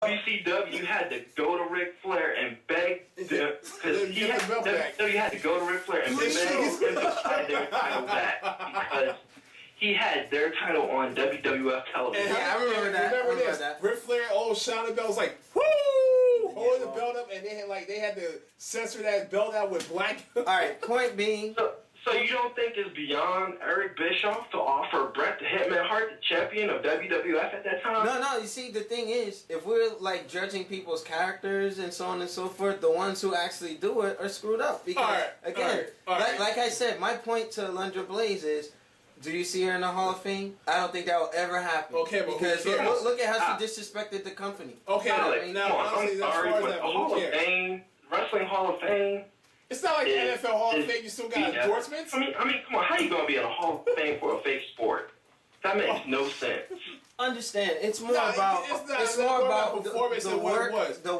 WCW, you had to go to Ric Flair and beg them, because he had to go to Ric Flair and beg him to try their title back, because he had their title on WWF television. Yeah, I remember that. Remember this? Ric Flair, shining bell was like, woo! Holding the belt up, and they had to censor that belt out with black. All right, point being. So you don't think it's beyond Eric Bischoff to offer Bret the Hitman Hart the champion of WWF at that time? No. You see, the thing is, if we're like judging people's characters and so on and so forth, the ones who actually do it are screwed up. Because like I said, my point to Alundra Blaze is, do you see her in the Hall of Fame? I don't think that will ever happen. Okay, but because look at how she disrespected the company. Okay, I'm sorry, but the Hall of Fame, Wrestling Hall of Fame. It's not like the NFL Hall of Fame. You still got endorsements. I mean, come on. How you gonna be in a Hall of Fame for a fake sport? That makes no sense. Understand? It's more about the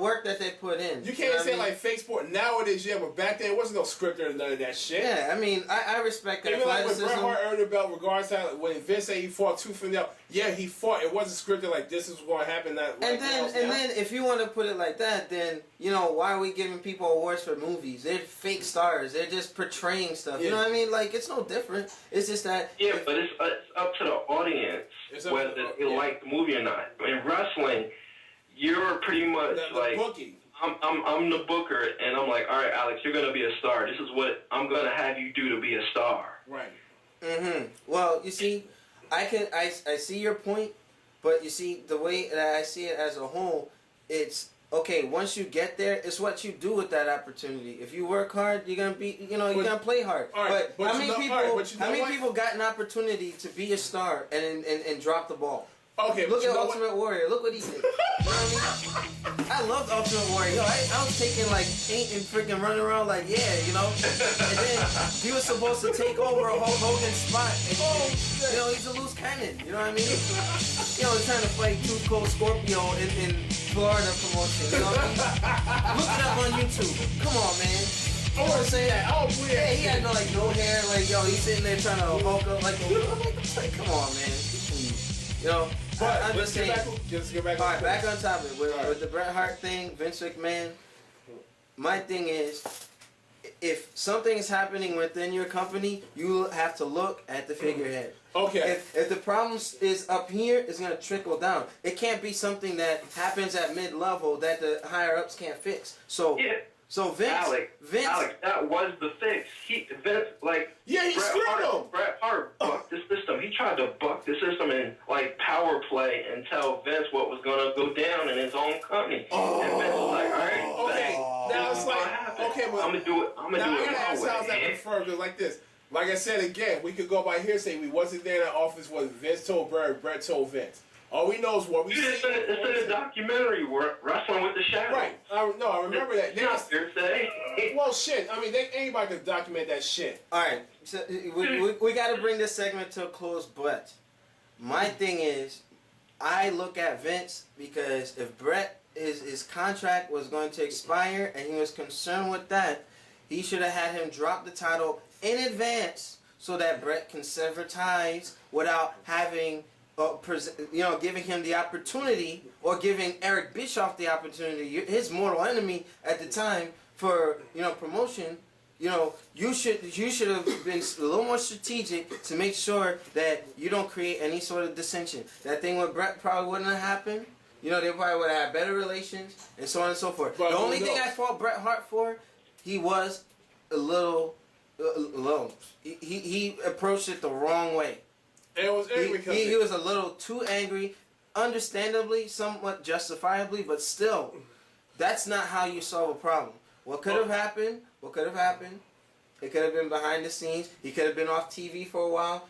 work that they put in. You can't say like fake sport nowadays. Yeah, but back then there wasn't no script or none of that shit. Yeah, I mean, I respect that. Even like when Bret Hart earned the belt, regardless to when Vince said he fought tooth and nail. Yeah, he fought. It wasn't scripted like this is going to happen. That and then if you want to put it like that, then why are we giving people awards for movies? They're fake stars. They're just portraying stuff. Yeah. You know what I mean? Like it's no different. It's just that. Yeah, but it's up to the audience whether they like the movie or not. In wrestling, you're pretty much like bookie. I'm the booker, and I'm like, all right, Alex, you're gonna be a star. This is what I'm gonna have you do to be a star. Right. Well, you see, I see your point, but you see the way that I see it as a whole, it's okay. Once you get there, it's what you do with that opportunity. If you work hard, you're gonna be, you're gonna play hard. Right, but how many people got an opportunity to be a star and drop the ball? Okay, look at Ultimate Warrior. Look what he did. You know what I mean? I loved Ultimate Warrior. Yo, I was taking like paint and freaking running around like And then he was supposed to take over a Hulk Hogan spot. And, he's a loose cannon. You know what I mean? He's trying to fight Tooth Cold Scorpio in Florida promotion. You know what I mean? Look it up on YouTube. Come on, man. I want to say that. Yeah, he had no hair. He's sitting there trying to Hulk up like come on, man. But I'm just saying. Get back. All right, back on topic with the Bret Hart thing, Vince McMahon. My thing is, if something is happening within your company, you have to look at the figurehead. Okay. If the problem is up here, it's gonna trickle down. It can't be something that happens at mid-level that the higher ups can't fix. So. Yeah. So Alex, that was the fix. He screwed him. Bret Hart bucked the system. He tried to buck the system and power play and tell Vince what was gonna go down in his own company. And Vince was like, all right, now it's like, but I'm gonna do it. I'm gonna do it my way. How's that confirmed? Like this. Like I said again, we could go by hearsay. We wasn't there in that office when Vince told Bret told Vince. All we know is what we see. It's in a documentary, Wrestling with the Shadow. Right. I remember that. It's not hearsay. Well, shit. I mean, anybody could document that shit. All right. So we got to bring this segment to a close, but my thing is, I look at Vince because if Bret, his contract was going to expire and he was concerned with that, he should have had him drop the title in advance so that Bret can sever ties without having... giving him the opportunity, or giving Eric Bischoff the opportunity, his mortal enemy at the time, for promotion. You should have been a little more strategic to make sure that you don't create any sort of dissension. That thing with Bret probably wouldn't have happened. They probably would have had better relations and so on and so forth. But the only thing I fault Bret Hart for, he was a little. He approached it the wrong way. And it was angry because he was a little too angry, understandably, somewhat justifiably, but still, that's not how you solve a problem. What could have happened? It could have been behind the scenes. He could have been off TV for a while.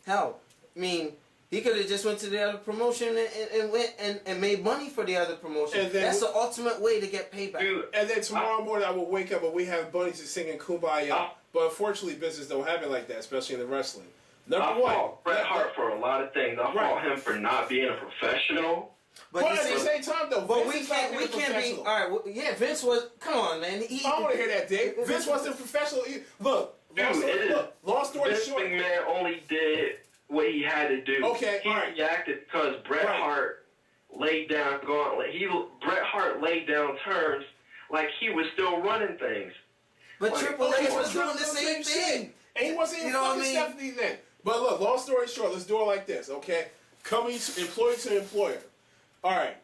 Hell, I mean, he could have just went to the other promotion and went and made money for the other promotion. That's the ultimate way to get payback. Dude, and then tomorrow morning I will wake up and we have bunnies singing Kumbaya. But unfortunately, business don't happen like that, especially in the wrestling. I fault Bret Hart for a lot of things. I fault him for not being a professional. But at the same time, though, we can't be. All right, yeah, Vince was. Come on, man. I don't want to hear that, Dave. Vince wasn't professional. Look, long story short. Vince McMahon only did what he had to do. Okay, he reacted because Bret Hart laid down Bret Hart laid down terms like he was still running things. But like, Triple H was doing the same thing. And he wasn't even fucking Stephanie then. But look, long story short, let's do it like this, okay? Company, employee to employer. All right,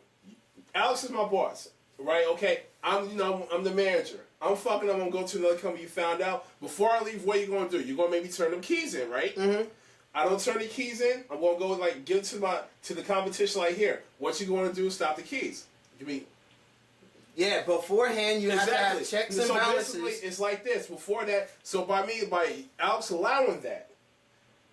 Alex is my boss, right? Okay, I'm the manager. I'm fucking. I'm gonna go to another company. You found out. Before I leave, what are you gonna do? You're gonna make me turn them keys in, right? Mm-hmm. I don't turn the keys in. I'm gonna go like give it to the competition. Like here, what you gonna do? Stop the keys. You mean? Yeah, beforehand you have to have checks and balances. So basically, it's like this. Before that, so by Alex allowing that,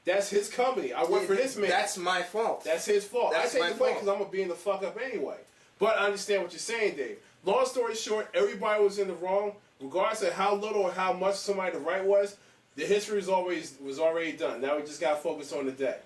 that's his company. I work for this man. That's my fault. That's his fault. I take the blame because I'm gonna be in the fuck up anyway. But I understand what you're saying, Dave. Long story short, everybody was in the wrong, regardless of how little or how much somebody the right was. The history was already done. Now we just gotta focus on the day.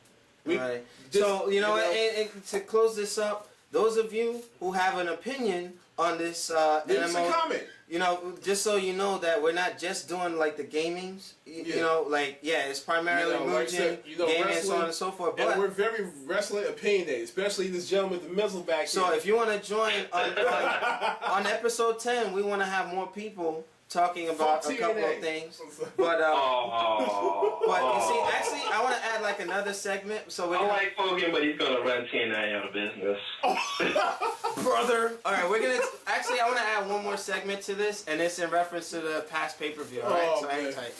Right. So you know what? And to close this up, those of you who have an opinion on this leave us a comment. You know, just so you know that we're not just doing like the gamings. You know, like it's primarily merging, gaming, and so on and so forth. But we're very wrestling opinionated, especially this gentleman with the mizzle back here. So if you want to join on episode 10, we want to have more people talking about a couple of things. But but you see, actually, I want to add like another segment. So I like Hogan, but he's gonna run TNA out of business. Brother. All right, we're gonna actually. I want to add one more segment to this, and it's in reference to the past pay-per-view. All right, so hang tight.